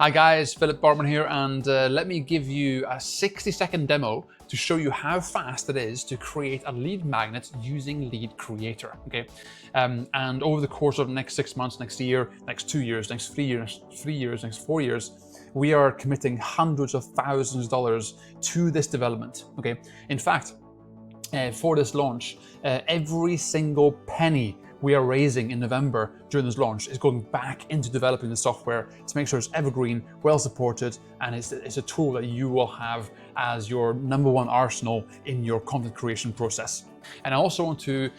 Hi guys, Philip Bartman here, and let me give you a 60-second demo to show you how fast it is to create a lead magnet using LeadCreator, okay? And over the course of the next 6 months, next year, next 2 years, next 3 years, next 4 years, we are committing hundreds of thousands of dollars to this development, okay? In fact, for this launch, every single penny we are raising in November during this launch is going back into developing the software to make sure it's evergreen, well supported, and it's a tool that you will have as your #1 arsenal in your content creation process. And I also want to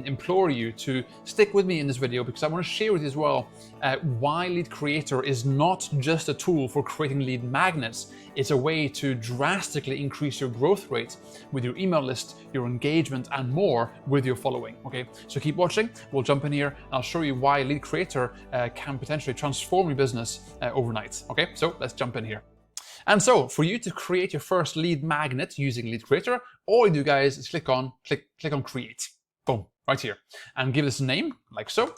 implore you to stick with me in this video, because I want to share with you as well why LeadCreator is not just a tool for creating lead magnets. It's a way to drastically increase your growth rate with your email list, your engagement, and more with your following, okay? So keep watching, we'll jump in here, and I'll show you why LeadCreator can potentially transform your business overnight, okay? So let's jump in here. And so for you to create your first lead magnet using LeadCreator, all you do, guys, is click on create. Boom, right here. And give this a name, like so.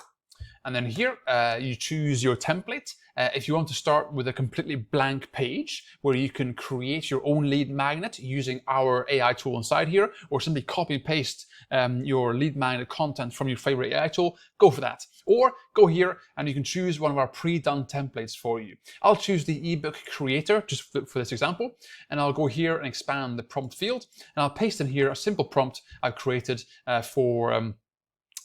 And then here, you choose your template. If you want to start with a completely blank page where you can create your own lead magnet using our AI tool inside here, or simply copy and paste your lead magnet content from your favorite AI tool, go for that. Or go here and you can choose one of our pre-done templates for you. I'll choose the ebook creator just for this example, and I'll go here and expand the prompt field, and I'll paste in here a simple prompt I've created for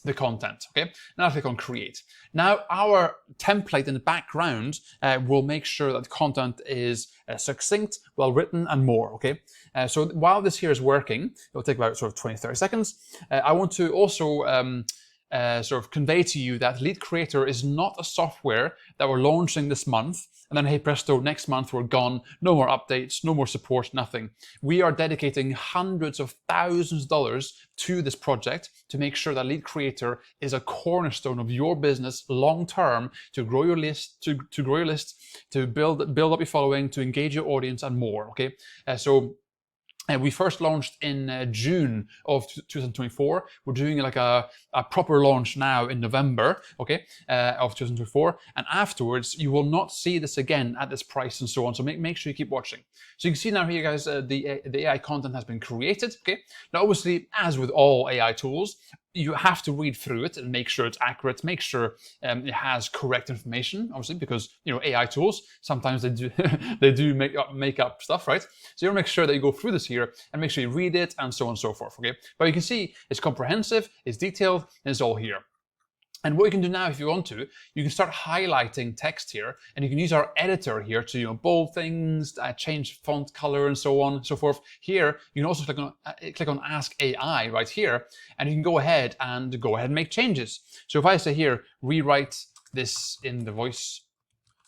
the content, okay? Now I'll click on create. Now our template in the background will make sure that the content is succinct, well written, and more, okay? So while this here is working, it'll take about sort of 20-30 seconds. I want to also sort of convey to you that LeadCreator is not a software that we're launching this month and then, hey presto, next month we're gone, no more updates, no more support, nothing. We are dedicating hundreds of thousands of dollars to this project to make sure that LeadCreator is a cornerstone of your business long term, to grow your list, to build up your following, to engage your audience, and more, okay? We first launched in June of 2024. We're doing like a proper launch now in November, okay, of 2024. And afterwards, you will not see this again at this price and so on. So make sure you keep watching. So you can see now here, guys, the AI content has been created, okay? Now, obviously, as with all AI tools, you have to read through it and make sure it's accurate, make sure it has correct information, obviously, because, you know, AI tools, sometimes they do make up stuff, right? So you want to make sure that you go through this here and make sure you read it and so on and so forth, okay? But you can see it's comprehensive, it's detailed, and it's all here. And what you can do now, if you want to, you can start highlighting text here, and you can use our editor here to, you know, bold things, change font color, and so on and so forth. Here, you can also click on Ask AI right here, and you can go ahead and make changes. So if I say here, rewrite this in the voice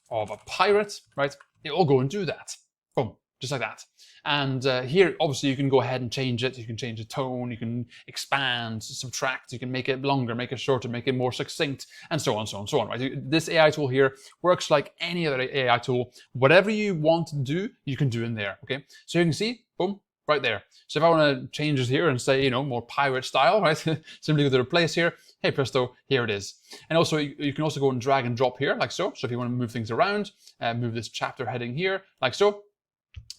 of a pirate, right? It will go and do that. Boom, just like that. And here, obviously, you can go ahead and change it. You can change the tone, you can expand, subtract, you can make it longer, make it shorter, make it more succinct, and so on, so on, so on, right? This AI tool here works like any other AI tool. Whatever you want to do, you can do in there, okay? So you can see, boom, right there. So if I want to change it here and say, you know, more pirate style, right? Simply go to replace here, hey presto, here it is. And also, you can also go and drag and drop here, like so. So if you want to move things around, move this chapter heading here, like so.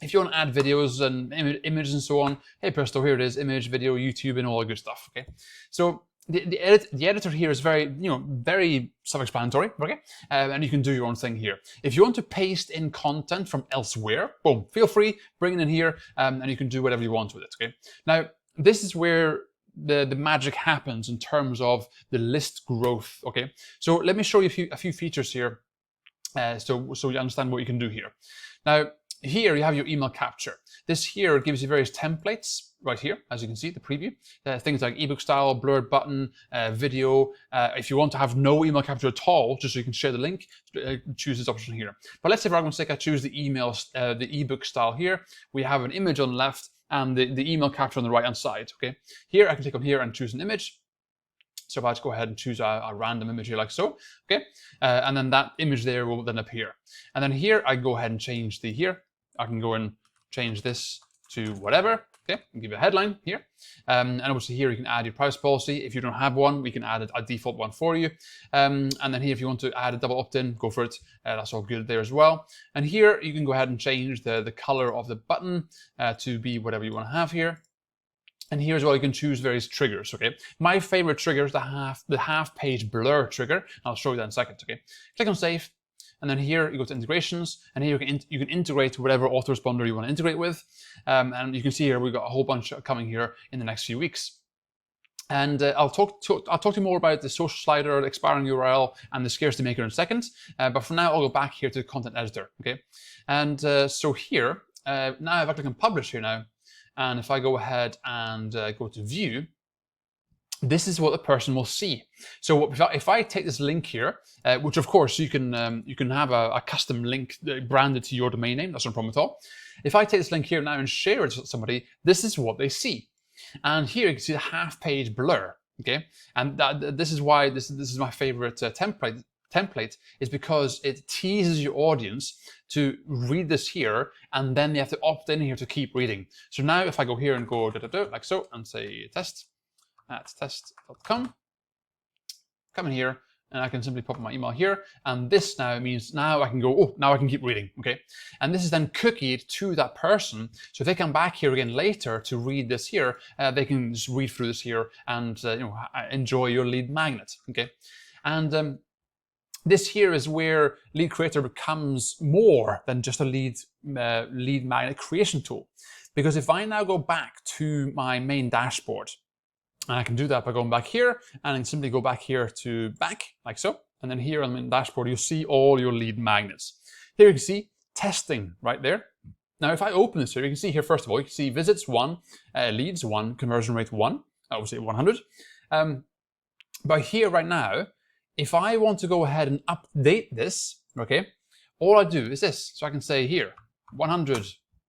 If you want to add videos and images and so on, hey presto, here it is, image, video, YouTube, and all that good stuff, okay? So the editor here is very self-explanatory, okay? And you can do your own thing here. If you want to paste in content from elsewhere, boom, feel free, bring it in here, and you can do whatever you want with it, okay? Now, this is where the magic happens in terms of the list growth, okay? So let me show you a few features here, so you understand what you can do here. Now, here you have your email capture. This here gives you various templates right here, as you can see, the preview. Things like ebook style, blurred button, video. If you want to have no email capture at all, just so you can share the link, choose this option here. But let's say for argument's sake, I choose the ebook style here. We have an image on the left and the email capture on the right hand side, okay? Here, I can click on here and choose an image. So if I just go ahead and choose a random image here like so, okay? And then that image there will then appear. And then here, I go ahead and change I can go and change this to whatever, Okay, I'll give you a headline here. And obviously here you can add your privacy policy. If you don't have one, we can add a default one for you. And then here, if you want to add a double opt-in, go for it. That's all good there as well. And here you can go ahead and change the color of the button to be whatever you want to have here. And here as well, you can choose various triggers, okay? My favorite trigger is the half page blur trigger. I'll show you that in a second, okay? Click on save. And then here you go to integrations, and here you can integrate whatever autoresponder you want to integrate with. And you can see here we've got a whole bunch coming here in the next few weeks. And I'll talk to you more about the social slider, the expiring URL, and the scarcity maker in a second. But for now, I'll go back here to the content editor, okay? And so here, now if I click on publish here now, and if I go ahead and go to view, this is what the person will see. So if I take this link here, which of course you can have a custom link branded to your domain name, that's no problem at all. If I take this link here now and share it with somebody, this is what they see. And here you can see the half page blur, okay? And this is why this is my favorite template is because it teases your audience to read this here, and then they have to opt in here to keep reading. So now if I go here and go like so and say test at test.com, come in here, and I can simply pop my email here, and this now means now I can go, oh, now I can keep reading, okay? And this is then cookied to that person, so if they come back here again later to read this here, they can just read through this here and enjoy your lead magnet, okay? And this here is where LeadCreator becomes more than just a lead magnet creation tool, because if I now go back to my main dashboard, and I can do that by going back here, and I can simply go back here to back, like so. And then here on the dashboard, you'll see all your lead magnets. Here you can see testing right there. Now, if I open this here, you can see here, first of all, you can see visits 1, leads 1, conversion rate 1, obviously 100. But here right now, if I want to go ahead and update this, okay, all I do is this. So I can say here, 100,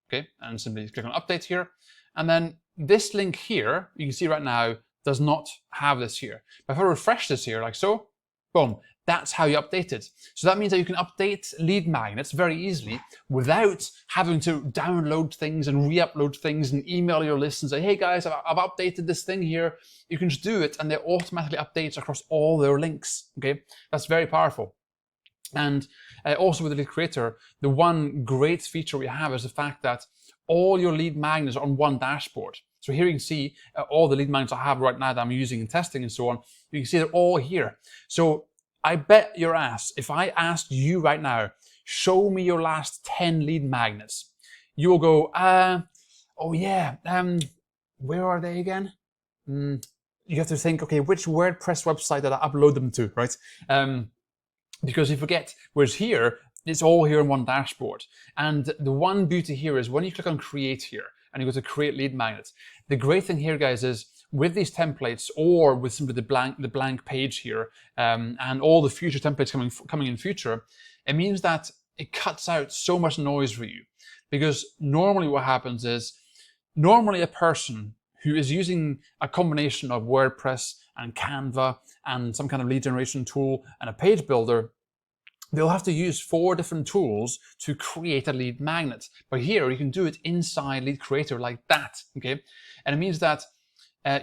okay, and simply click on update here. And then this link here, you can see right now, does not have this here. But if I refresh this here, like so, boom, that's how you update it. So that means that you can update lead magnets very easily without having to download things and re-upload things and email your list and say, hey guys, I've updated this thing here. You can just do it, and they automatically updates across all their links, okay? That's very powerful. And also with the LeadCreator, the one great feature we have is the fact that all your lead magnets are on one dashboard. So here you can see all the lead magnets I have right now that I'm using in testing and so on. You can see they're all here. So I bet your ass, if I asked you right now, show me your last 10 lead magnets, you will go, oh yeah, where are they again? You have to think, okay, which WordPress website did I upload them to, right? Because you forget, whereas here, it's all here in one dashboard. And the one beauty here is when you click on create here and you go to create lead magnets, the great thing here, guys, is with these templates or with simply the blank page here and all the future templates coming in future, it means that it cuts out so much noise for you. Because normally what happens is, normally a person who is using a combination of WordPress and Canva and some kind of lead generation tool and a page builder, they'll have to use 4 different tools to create a lead magnet. But here you can do it inside LeadCreator like that, okay? And it means that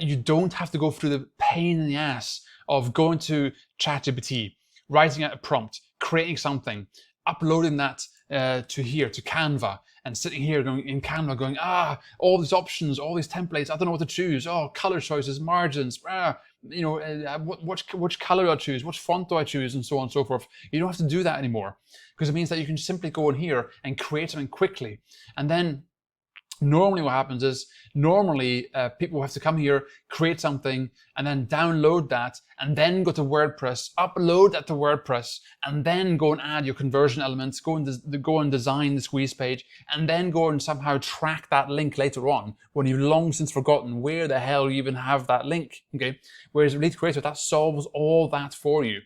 you don't have to go through the pain in the ass of going to ChatGPT, writing out a prompt, creating something, uploading that to here, to Canva, and sitting here going in Canva going, all these options, all these templates, I don't know what to choose. Oh, color choices, margins, which color do I choose? Which font do I choose? And so on and so forth. You don't have to do that anymore, because it means that you can simply go in here and create something quickly. And then normally what happens is, people have to come here, create something, and then download that, and then go to WordPress, upload that to WordPress, and then go and add your conversion elements, go and design the squeeze page, and then go and somehow track that link later on when you've long since forgotten where the hell you even have that link, okay? Whereas LeadCreator, that solves all that for you.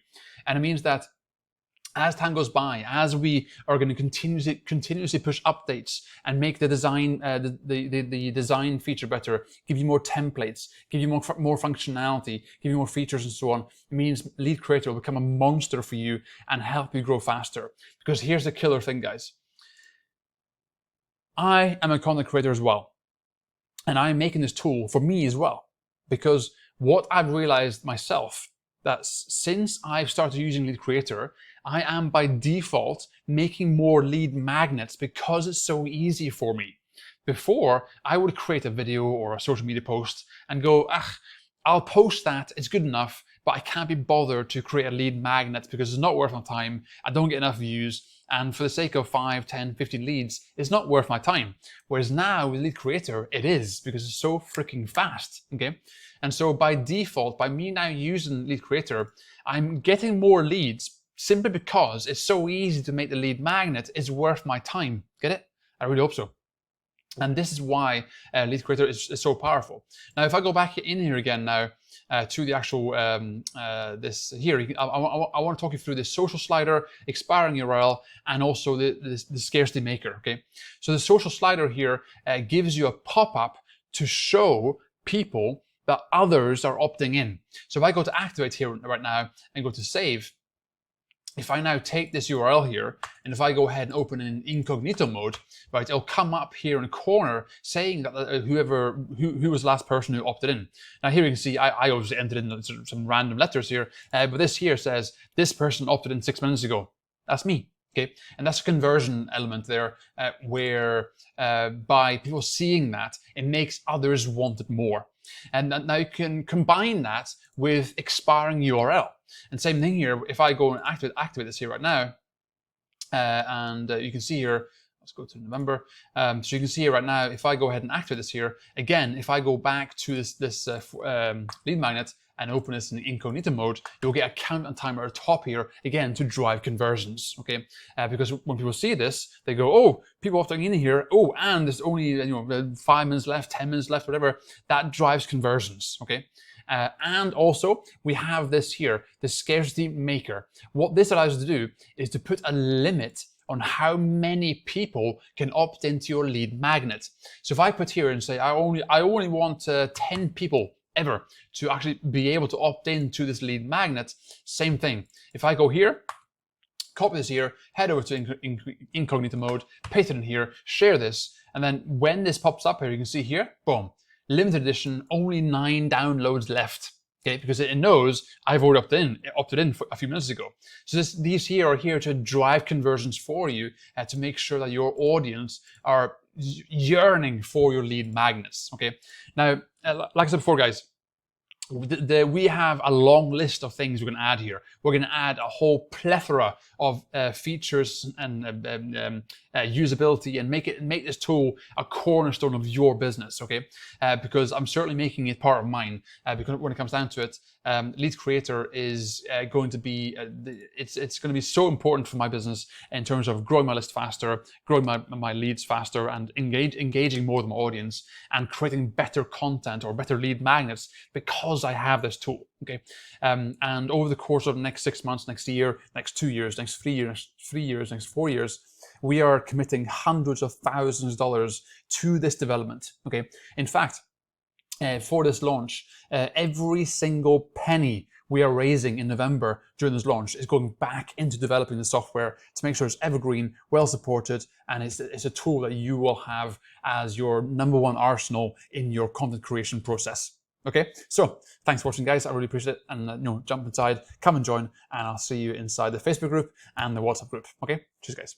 And it means that as time goes by, as we are going to continuously push updates and make the design, the design feature better, give you more templates, give you more functionality, give you more features and so on, it means LeadCreator will become a monster for you and help you grow faster. Because here's the killer thing, guys. I am a content creator as well. And I'm making this tool for me as well, because what I've realized myself, that since I've started using LeadCreator, I am by default making more lead magnets because it's so easy for me. Before, I would create a video or a social media post and go, I'll post that, it's good enough, but I can't be bothered to create a lead magnet because it's not worth my time, I don't get enough views, and for the sake of 5, 10, 15 leads, it's not worth my time. Whereas now with LeadCreator, it is, because it's so freaking fast, okay? And so by default, by me now using LeadCreator, I'm getting more leads simply because it's so easy to make the lead magnet, it's worth my time. Get it? I really hope so. And this is why LeadCreator is so powerful. Now, if I go back in here again now to the actual, this here, I want to talk you through the social slider, expiring URL, and also the scarcity maker, okay? So the social slider here gives you a pop-up to show people that others are opting in. So if I go to activate here right now and go to save, if I now take this URL here, and if I go ahead and open in incognito mode, right, it'll come up here in the corner saying that who was the last person who opted in. Now here you can see I obviously entered in some random letters here, but this here says this person opted in 6 minutes ago. That's me. Okay, and that's a conversion element there, where by people seeing that, it makes others want it more. And now you can combine that with expiring URL. And same thing here, if I go and activate this here right now, you can see here, let's go to November. So you can see here right now, if I go ahead and activate this here, again, if I go back to this lead magnet and open this in incognito mode, you'll get a count and timer at the top here, again, to drive conversions, okay? Because when people see this, they go, oh, people opting in here, oh, and there's only 5 minutes left, 10 minutes left, whatever. That drives conversions, okay? And also, we have this here, the scarcity maker. What this allows us to do is to put a limit on how many people can opt into your lead magnet. So if I put here and say, I only want 10 people ever to actually be able to opt into this lead magnet, same thing. If I go here, copy this here, head over to incognito mode, paste it in here, share this, and then when this pops up here, you can see here, boom, limited edition, only 9 downloads left. Okay, because it knows I've already opted in a few minutes ago. So these here are here to drive conversions for you, to make sure that your audience are yearning for your lead magnets. Okay, now like I said before, guys, we have a long list of things we're going to add here. We're going to add a whole plethora of features and usability, and make this tool a cornerstone of your business, okay? Because I'm certainly making it part of mine, because when it comes down to it, LeadCreator is going to be, it's going to be so important for my business in terms of growing my list faster, growing my leads faster, and engaging more with my audience, and creating better content or better lead magnets because I have this tool, okay? And over the course of the next 6 months, next year, next 2 years, next 3 years, next 4 years, we are committing hundreds of thousands of dollars to this development, okay? In fact, for this launch, every single penny we are raising in November during this launch is going back into developing the software to make sure it's evergreen, well supported, and it's a tool that you will have as your #1 arsenal in your content creation process. Okay, so thanks for watching, guys. I really appreciate it. And jump inside, come and join, and I'll see you inside the Facebook group and the WhatsApp group. Okay, cheers, guys.